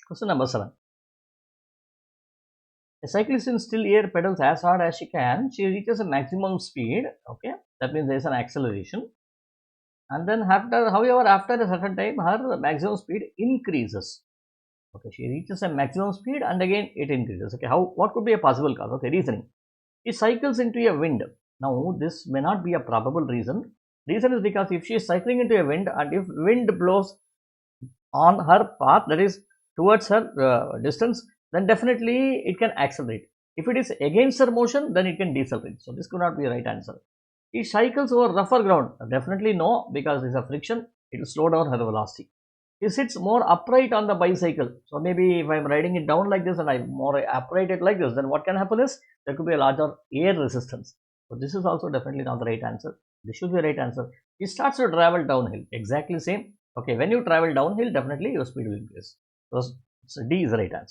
Question number 7. A cyclist in still air pedals as hard as she can. She reaches a maximum speed. Okay, that means there is an acceleration. And then however, after a certain time, her maximum speed increases. Okay, she reaches a maximum speed and again it increases. Okay, what could be a possible cause? Okay, reasoning. She cycles into a wind. Now, this may not be a probable reason. Reason is because if she is cycling into a wind and if wind blows on her path, that is towards her distance, then definitely it can accelerate. If it is against her motion, then it can decelerate. So this could not be a right answer. He cycles over rougher ground. Definitely no, because there is a friction. It will slow down her velocity. He sits more upright on the bicycle. So maybe if I am riding it down like this and I more upright it like this, then what can happen is there could be a larger air resistance. So this is also definitely not the right answer. This should be the right answer. He starts to travel downhill. Exactly same. Okay, when you travel downhill, definitely your speed will increase. So D is the right answer.